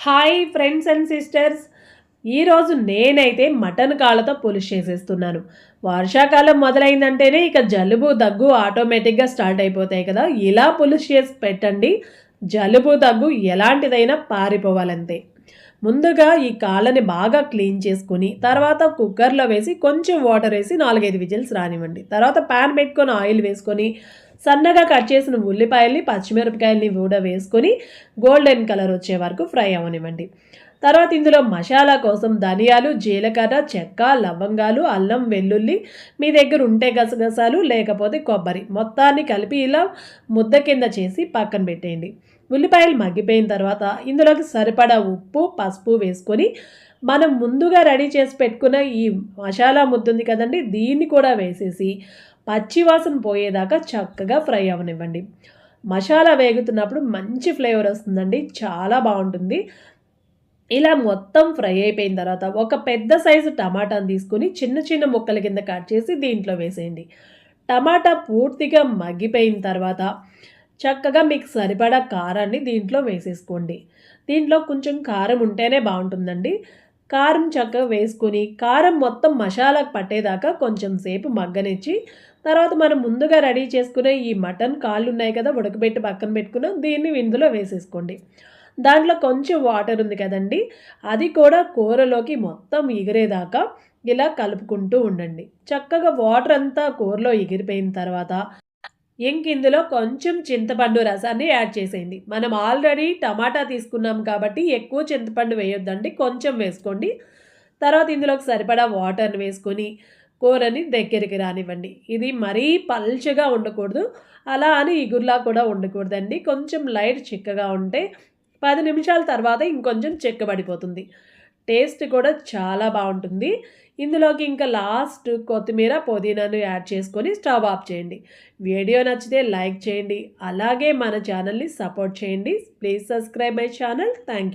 Hi friends and sisters. ఈరోజు నేనైతే mutton కాళ్ళతో పులుసు చేసేస్తున్నాను. వర్షాకాలం మొదలైందంటేనే ఇక జలుబు దగ్గు ఆటోమేటిక్గా స్టార్ట్ అయిపోతాయి కదా. ఇలా పులుసు చేసి పెట్టండి, జలుబు దగ్గు ఎలాంటిదైనా పారిపోవాలంతే. ముందుగా ఈ కాళ్ళని బాగా క్లీన్ చేసుకుని తర్వాత కుక్కర్లో వేసి కొంచెం వాటర్ వేసి 4-5 విజిల్స్ రానివ్వండి. తర్వాత ప్యాన్ పెట్టుకొని ఆయిల్ వేసుకొని సన్నగా కట్ చేసిన ఉల్లిపాయల్ని పచ్చిమిరపకాయల్ని కూడా వేసుకొని గోల్డెన్ కలర్ వచ్చే వరకు ఫ్రై అవ్వనివ్వండి. తర్వాత ఇందులో మసాలా కోసం ధనియాలు, జీలకర్ర, చెక్క, లవంగాలు, అల్లం, వెల్లుల్లి, మీ దగ్గర ఉంటే గసగసాలు లేకపోతే కొబ్బరి మొత్తాన్ని కలిపి ఇలా ముద్ద కింద చేసి పక్కన పెట్టేయండి. ఉల్లిపాయలు మగ్గిపోయిన తర్వాత ఇందులోకి సరిపడా ఉప్పు, పసుపు వేసుకొని మనం ముందుగా రెడీ చేసి పెట్టుకున్న ఈ మసాలా ముద్ద ఉంది కదండి, దీన్ని కూడా వేసేసి పచ్చివాసన పోయేదాకా చక్కగా ఫ్రై అవ్వనివ్వండి. మసాలా వేగుతున్నప్పుడు మంచి ఫ్లేవర్ వస్తుందండి, చాలా బాగుంటుంది. ఇలా మొత్తం ఫ్రై అయిపోయిన తర్వాత ఒక పెద్ద సైజు టమాటాని తీసుకొని చిన్న చిన్న ముక్కల కింద కట్ చేసి దీంట్లో వేసేయండి. టమాటా పూర్తిగా మగ్గిపోయిన తర్వాత చక్కగా మీకు సరిపడా కారాన్ని దీంట్లో వేసేసుకోండి. దీంట్లో కొంచెం కారం ఉంటేనే బాగుంటుందండి. కారం చక్కగా వేసుకొని కారం మొత్తం మసాలాకు పట్టేదాకా కొంచెం సేపు మగ్గనిచ్చి తర్వాత మనం ముందుగా రెడీ చేసుకునే ఈ మటన్ కాళ్ళు ఉన్నాయి కదా, ఉడకబెట్టి పక్కన పెట్టుకున్నాం, దీన్ని ఇందులో వేసేసుకోండి. దాంట్లో కొంచెం వాటర్ ఉంది కదండి, అది కూడా కూరలోకి మొత్తం ఎగిరేదాకా ఇలా కలుపుకుంటూ ఉండండి. చక్కగా వాటర్ అంతా కూరలో ఎగిరిపోయిన తర్వాత ఇందులో కొంచెం చింతపండు రసాన్ని యాడ్ చేసేయండి. మనం ఆల్రెడీ టమాటా తీసుకున్నాం కాబట్టి ఎక్కువ చింతపండు వేయొద్దండి, కొంచెం వేసుకోండి. తర్వాత ఇందులోకి సరిపడా వాటర్ని వేసుకొని కూరని దగ్గరికి రానివ్వండి. ఇది మరీ పల్చగా ఉండకూడదు, అలా అని ఇగురులా కూడా ఉండకూడదండి. కొంచెం లైట్ చిక్కగా ఉంటే 10 నిమిషాల తర్వాత ఇంకొంచెం చిక్కబడిపోతుంది. టేస్ట్ కూడా చాలా బాగుంటుంది. ఇందులోకి ఇంకా లాస్ట్ కొత్తిమీర, పుదీనాను యాడ్ చేసుకొని స్టవ్ ఆఫ్ చేయండి. వీడియో నచ్చితే లైక్ చేయండి, అలాగే మన ఛానల్ని సపోర్ట్ చేయండి. Please subscribe my channel. Thank you.